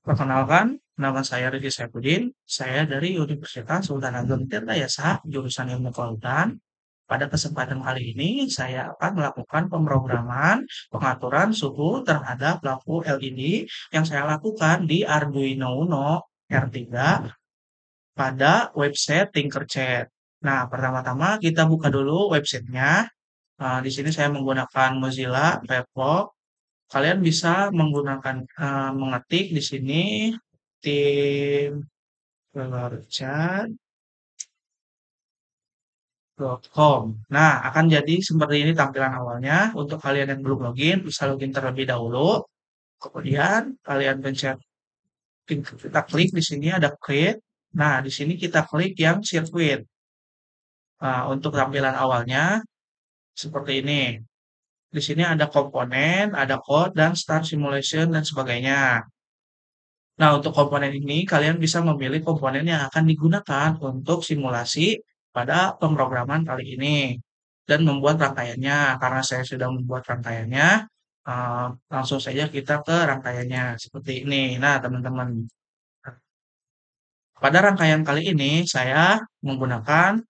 Perkenalkan, nama saya Riki Saifuddin. Saya dari Universitas Sultan Ageng Tirtayasa, jurusan Ilmu Kelautan. Pada kesempatan kali ini, saya akan melakukan pemrograman pengaturan suhu terhadap lampu LED yang saya lakukan di Arduino Uno R3 pada website Tinkercad. Nah, pertama-tama kita buka dulu websitenya. Di sini saya menggunakan Mozilla Firefox. Kalian bisa menggunakan mengetik di sini tim keluarchat.com. Nah, akan jadi seperti ini tampilan awalnya. Untuk kalian yang belum login, bisa login terlebih dahulu. Kemudian kalian pencet, kita klik di sini ada create. Nah, di sini kita klik yang circuit. Nah, untuk tampilan awalnya seperti ini. Di sini ada komponen, ada code, dan start simulation, dan sebagainya. Nah, untuk komponen ini kalian bisa memilih komponen yang akan digunakan untuk simulasi pada pemrograman kali ini dan membuat rangkaiannya. Karena saya sudah membuat rangkaiannya, langsung saja kita ke rangkaiannya seperti ini. Nah, teman-teman, pada rangkaian kali ini saya menggunakan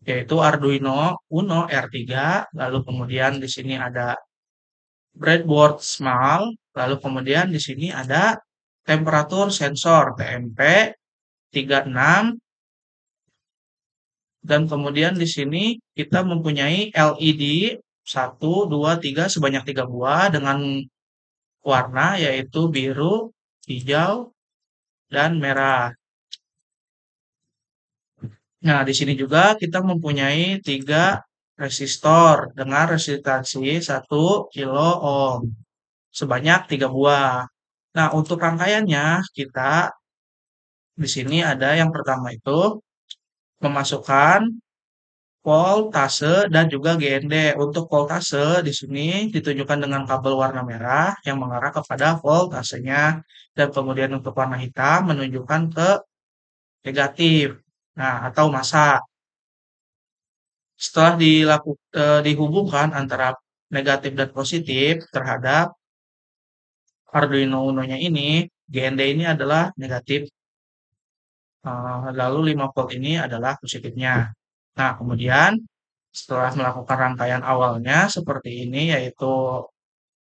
yaitu Arduino Uno R3, lalu kemudian di sini ada breadboard small, lalu kemudian di sini ada temperatur sensor TMP 36, dan kemudian di sini kita mempunyai LED 1, 2, 3 sebanyak 3 buah dengan warna yaitu biru, hijau, dan merah. Nah, di sini juga kita mempunyai 3 resistor dengan resistansi 1 kilo ohm sebanyak 3 buah. Nah, untuk rangkaiannya kita di sini ada yang pertama itu memasukkan voltase dan juga GND. Untuk voltase di sini ditunjukkan dengan kabel warna merah yang mengarah kepada voltasenya, dan kemudian untuk warna hitam menunjukkan ke negatif. Nah, atau massa. Setelah dihubungkan antara negatif dan positif terhadap Arduino Uno-nya ini, GND ini adalah negatif, lalu 5 volt ini adalah positifnya. Nah, kemudian setelah melakukan rangkaian awalnya seperti ini, yaitu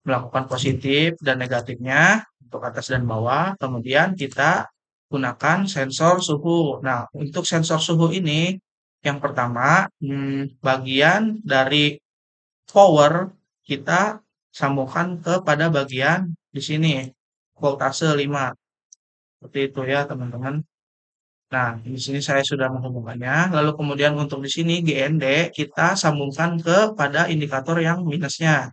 melakukan positif dan negatifnya untuk atas dan bawah, kemudian kita gunakan sensor suhu. Nah, untuk sensor suhu ini, yang pertama, bagian dari power kita sambungkan kepada bagian di sini, voltase 5. Seperti itu ya, teman-teman. Nah, di sini saya sudah menghubungkannya. Lalu kemudian untuk di sini GND kita sambungkan kepada indikator yang minusnya.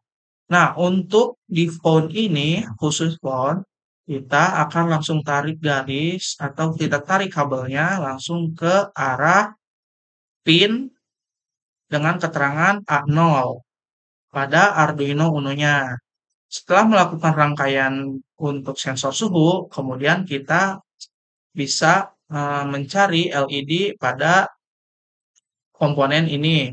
Nah, untuk di phone ini, khusus phone, kita akan langsung tarik garis atau kita tarik kabelnya langsung ke arah pin dengan keterangan A0 pada Arduino Uno-nya. Setelah melakukan rangkaian untuk sensor suhu, kemudian kita bisa mencari LED pada komponen ini.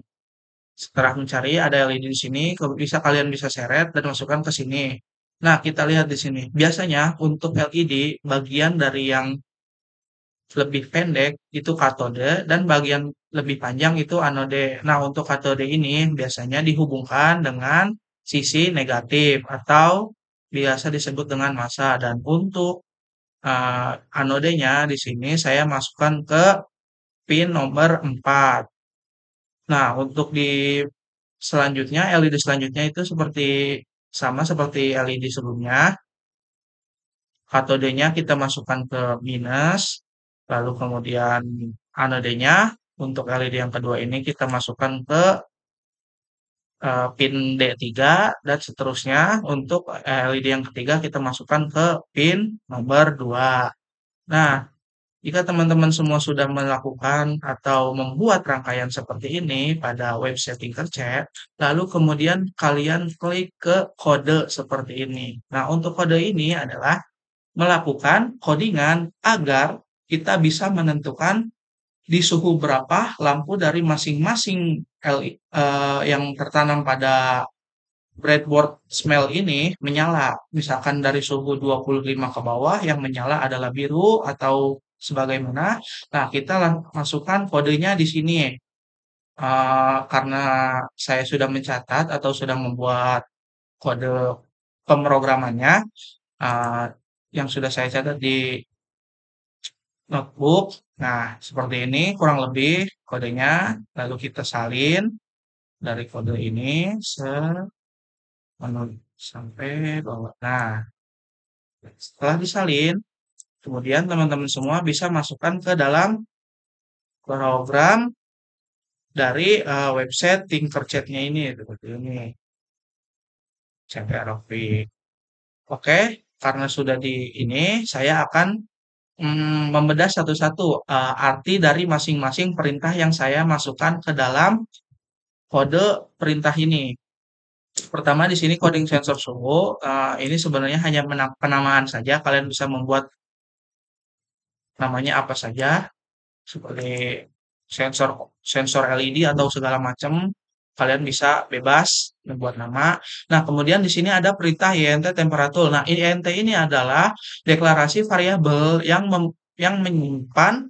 Setelah mencari ada LED di sini, kalian bisa seret dan masukkan ke sini. Nah, kita lihat di sini. Biasanya untuk LED bagian dari yang lebih pendek itu katode dan bagian lebih panjang itu anode. Nah, untuk katode ini biasanya dihubungkan dengan sisi negatif atau biasa disebut dengan massa, dan untuk anodenya di sini saya masukkan ke pin nomor 4. Nah, untuk di selanjutnya, LED selanjutnya itu sama seperti LED sebelumnya. Katodenya kita masukkan ke minus, lalu kemudian anodenya untuk LED yang kedua ini kita masukkan ke pin D3, dan seterusnya untuk LED yang ketiga kita masukkan ke pin nomor 2. Nah, jika teman-teman semua sudah melakukan atau membuat rangkaian seperti ini pada website Tinkercad, lalu kemudian kalian klik ke kode seperti ini. Nah, untuk kode ini adalah melakukan codingan agar kita bisa menentukan di suhu berapa lampu dari masing-masing yang tertanam pada breadboard smell ini menyala. Misalkan dari suhu 25 ke bawah yang menyala adalah biru atau sebagaimana. Nah, kita masukkan kodenya di sini. Karena saya sudah mencatat atau sudah membuat kode pemrogramannya, eee, yang sudah saya catat di notebook. Nah, seperti ini kurang lebih kodenya, lalu kita salin dari kode ini sampai bawah. Nah, setelah disalin, kemudian teman-teman semua bisa masukkan ke dalam program dari website Tinkercad-nya ini seperti ini, CPROV. Oke, karena sudah di ini, saya akan membedah satu-satu arti dari masing-masing perintah yang saya masukkan ke dalam kode perintah ini. Pertama di sini coding sensor suhu, ini sebenarnya hanya penamaan saja. Kalian bisa membuat namanya apa saja, seperti sensor sensor LED atau segala macam. Kalian bisa bebas membuat nama. Nah, kemudian di sini ada perintah INT temperatur. Nah, INT ini adalah deklarasi variabel yang menyimpan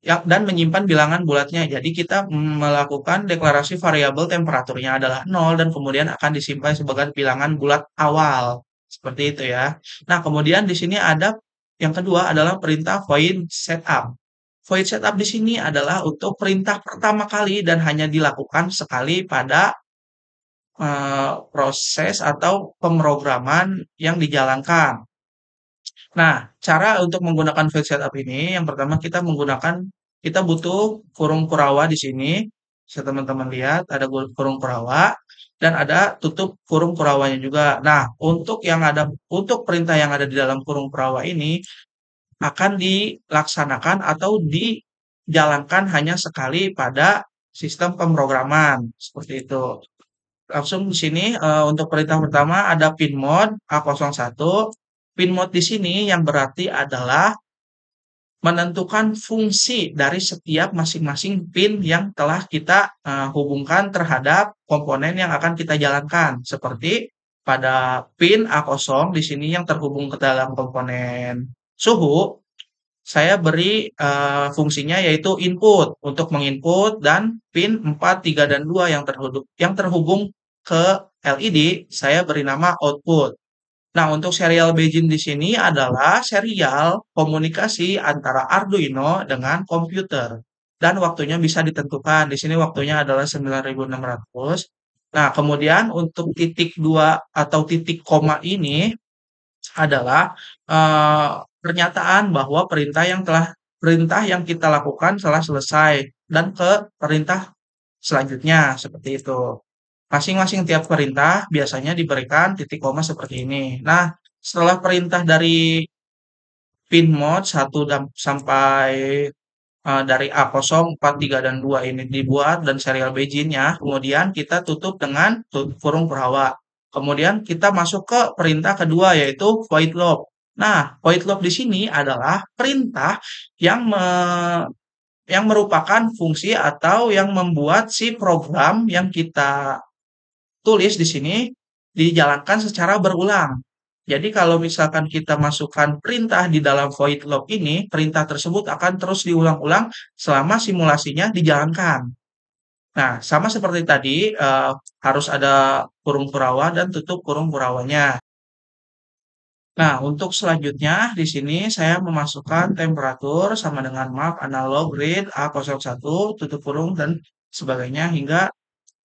dan menyimpan bilangan bulatnya. Jadi kita melakukan deklarasi variabel temperaturnya adalah 0 dan kemudian akan disimpan sebagai bilangan bulat awal. Seperti itu ya. Nah, kemudian di sini ada yang kedua adalah perintah void setup. Void setup di sini adalah untuk perintah pertama kali dan hanya dilakukan sekali pada proses atau pemrograman yang dijalankan. Nah, cara untuk menggunakan file setup ini, yang pertama kita butuh kurung kurawa di sini. Bisa teman-teman lihat ada kurung kurawa dan ada tutup kurung kurawanya juga. Nah, untuk perintah yang ada di dalam kurung kurawa ini akan dilaksanakan atau dijalankan hanya sekali pada sistem pemrograman seperti itu. Langsung di sini untuk perintah pertama ada pin mode A01. Pin mode di sini yang berarti adalah menentukan fungsi dari setiap masing-masing pin yang telah kita hubungkan terhadap komponen yang akan kita jalankan. Seperti pada pin A0 di sini yang terhubung ke dalam komponen suhu, saya beri fungsinya yaitu input untuk menginput dan pin 4, 3, dan 2 yang terhubung ke LED saya beri nama output. Nah, untuk serial Beijing di sini adalah serial komunikasi antara Arduino dengan komputer dan waktunya bisa ditentukan. Di sini waktunya adalah 9600. Nah, kemudian untuk titik 2 atau titik koma ini adalah eee, pernyataan bahwa perintah yang kita lakukan telah selesai dan ke perintah selanjutnya, seperti itu. Masing-masing tiap perintah biasanya diberikan titik koma seperti ini. Nah, setelah perintah dari pin mode 1 sampai dari A0, 4, 3, dan 2 ini dibuat dan serial begin-nya, kemudian kita tutup dengan kurung kurawa. Kemudian kita masuk ke perintah kedua yaitu void loop. Nah, void loop di sini adalah perintah yang merupakan fungsi atau yang membuat si program yang kita tulis di sini dijalankan secara berulang. Jadi kalau misalkan kita masukkan perintah di dalam void loop ini, perintah tersebut akan terus diulang-ulang selama simulasinya dijalankan. Nah, sama seperti tadi, harus ada kurung kurawa dan tutup kurung kurawanya. Nah, untuk selanjutnya di sini saya memasukkan temperatur sama dengan map analog read A01 tutup kurung dan sebagainya hingga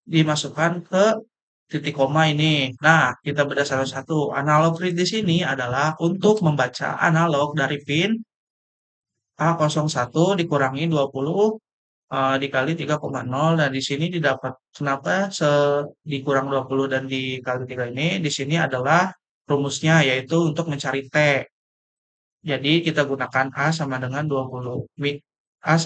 dimasukkan ke titik koma ini. Nah, kita bedah satu-satu. Analog read di sini adalah untuk membaca analog dari pin A01 dikurangi 20 dikali 3,0 dan di sini didapat kenapa dikurang 20 dan dikali 3 ini di sini adalah rumusnya yaitu untuk mencari T. Jadi kita gunakan A sama dengan 20. A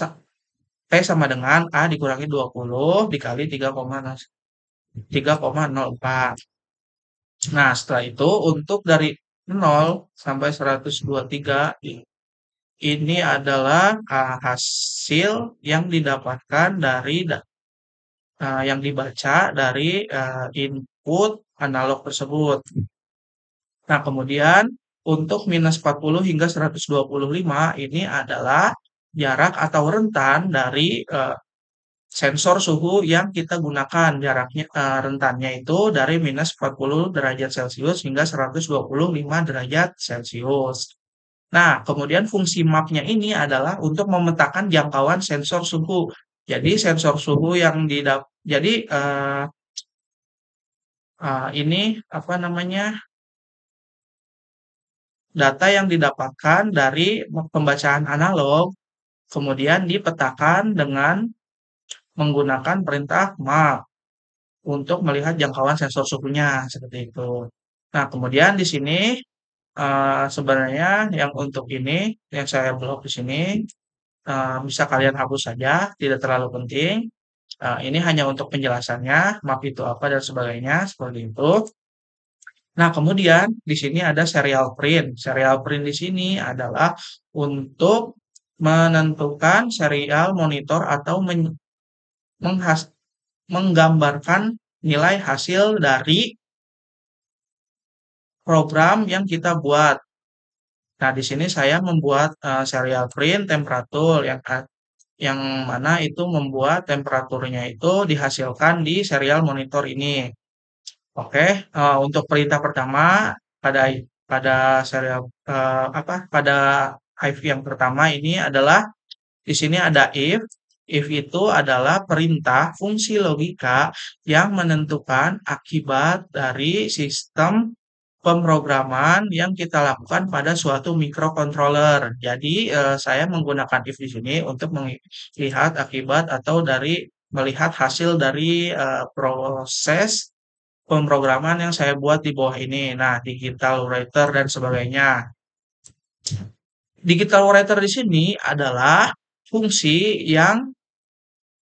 T sama dengan A dikurangi 20 dikali 3,04. Nah, setelah itu untuk dari 0 sampai 123 ini adalah hasil yang didapatkan dari yang dibaca dari output analog tersebut. Nah, kemudian untuk minus 40 hingga 125 ini adalah jarak atau rentan dari sensor suhu yang kita gunakan. Jaraknya rentannya itu dari minus 40 derajat Celcius hingga 125 derajat Celcius. Nah, kemudian fungsi mapnya ini adalah untuk memetakan jangkauan sensor suhu. Jadi sensor suhu yang jadi ini apa namanya, data yang didapatkan dari pembacaan analog kemudian dipetakan dengan menggunakan perintah map untuk melihat jangkauan sensor suhunya seperti itu. Nah, kemudian di sini sebenarnya yang untuk ini yang saya blok di sini bisa kalian hapus saja, tidak terlalu penting. Ini hanya untuk penjelasannya, map itu apa dan sebagainya, seperti itu. Nah, kemudian di sini ada serial print. Serial print di sini adalah untuk menentukan serial monitor atau menggambarkan nilai hasil dari program yang kita buat. Nah, di sini saya membuat serial print temperatur yang mana itu membuat temperaturnya itu dihasilkan di serial monitor ini. Oke, untuk perintah pertama pada pada serial pada if yang pertama ini adalah di sini ada if. If itu adalah perintah fungsi logika yang menentukan akibat dari sistem pemrograman yang kita lakukan pada suatu microcontroller. Jadi, saya menggunakan if di sini untuk melihat akibat atau melihat hasil dari proses pemrograman yang saya buat di bawah ini. Nah, digital writer dan sebagainya. Digital writer di sini adalah fungsi yang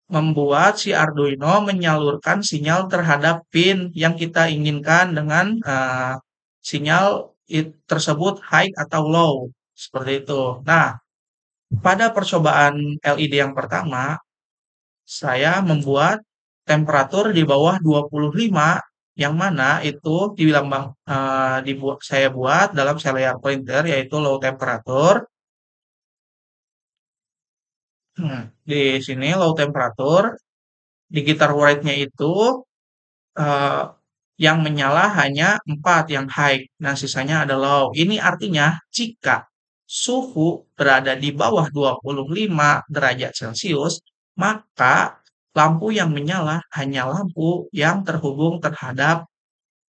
membuat si Arduino menyalurkan sinyal terhadap pin yang kita inginkan dengan sinyal tersebut high atau low. Seperti itu. Nah, pada percobaan LED yang pertama, saya membuat temperatur di bawah 25 yang mana itu saya buat dalam serial printer yaitu low temperature. Di sini low temperature, digital write-nya itu eh, yang menyala hanya 4 yang high, nah sisanya ada low. Ini artinya jika suhu berada di bawah 25 derajat Celcius, maka lampu yang menyala hanya lampu yang terhubung terhadap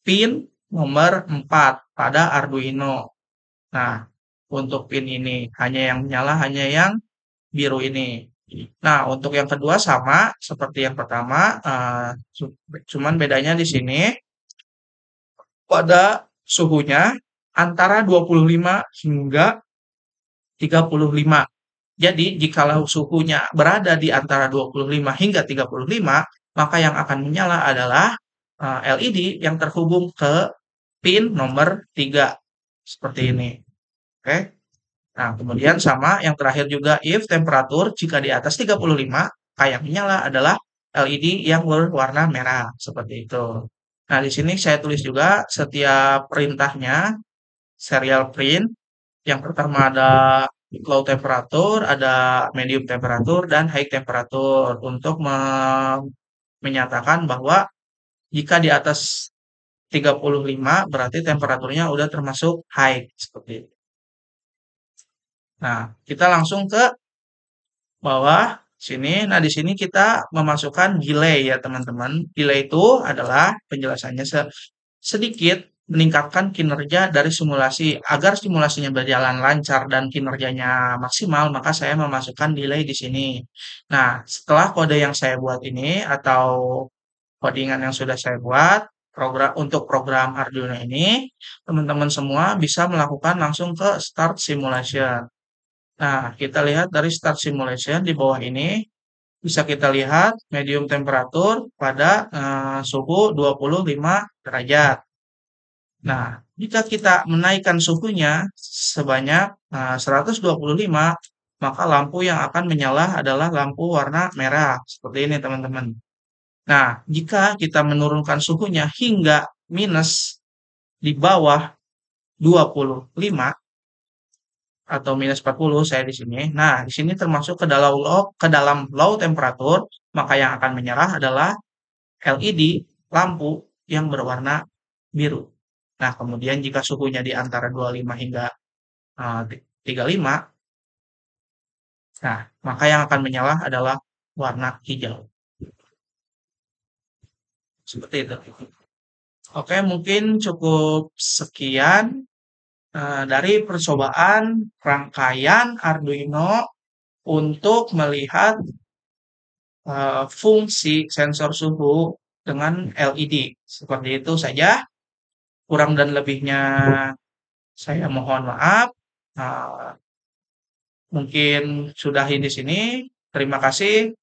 pin nomor 4 pada Arduino. Nah, untuk pin ini hanya yang menyala hanya yang biru ini. Nah, untuk yang kedua sama seperti yang pertama, cuman bedanya di sini pada suhunya antara 25 hingga 35. Jadi, jikalau suhunya berada di antara 25 hingga 35, maka yang akan menyala adalah LED yang terhubung ke pin nomor 3. Seperti ini. Oke. Nah, kemudian sama yang terakhir juga if temperatur jika di atas 35, maka yang menyala adalah LED yang berwarna merah. Seperti itu. Nah, di sini saya tulis juga setiap perintahnya serial print. Yang pertama ada low temperature, ada medium temperature, dan high temperature untuk menyatakan bahwa jika di atas 35 berarti temperaturnya udah termasuk high seperti itu. Nah, kita langsung ke bawah sini. Nah, di sini kita memasukkan delay ya, teman-teman. Delay itu adalah penjelasannya sedikit meningkatkan kinerja dari simulasi. Agar simulasinya berjalan lancar dan kinerjanya maksimal, maka saya memasukkan delay di sini. Nah, setelah kode yang saya buat ini atau codingan yang sudah saya buat, untuk program Arduino ini, teman-teman semua bisa melakukan langsung ke start simulation. Nah, kita lihat dari start simulation di bawah ini, bisa kita lihat medium temperatur pada suhu 25 derajat. Nah, jika kita menaikkan suhunya sebanyak 125, maka lampu yang akan menyala adalah lampu warna merah. Seperti ini, teman-teman. Nah, jika kita menurunkan suhunya hingga minus di bawah 25 atau minus 40 saya di sini. Nah, di sini termasuk ke dalam low temperatur, maka yang akan menyerah adalah LED lampu yang berwarna biru. Nah, kemudian jika suhunya di antara 25 hingga 35, nah, maka yang akan menyala adalah warna hijau. Seperti itu. Oke, mungkin cukup sekian dari percobaan rangkaian Arduino untuk melihat fungsi sensor suhu dengan LED. Seperti itu saja. Kurang dan lebihnya saya mohon maaf. Uh, Mungkin sudahi di sini. Terima kasih.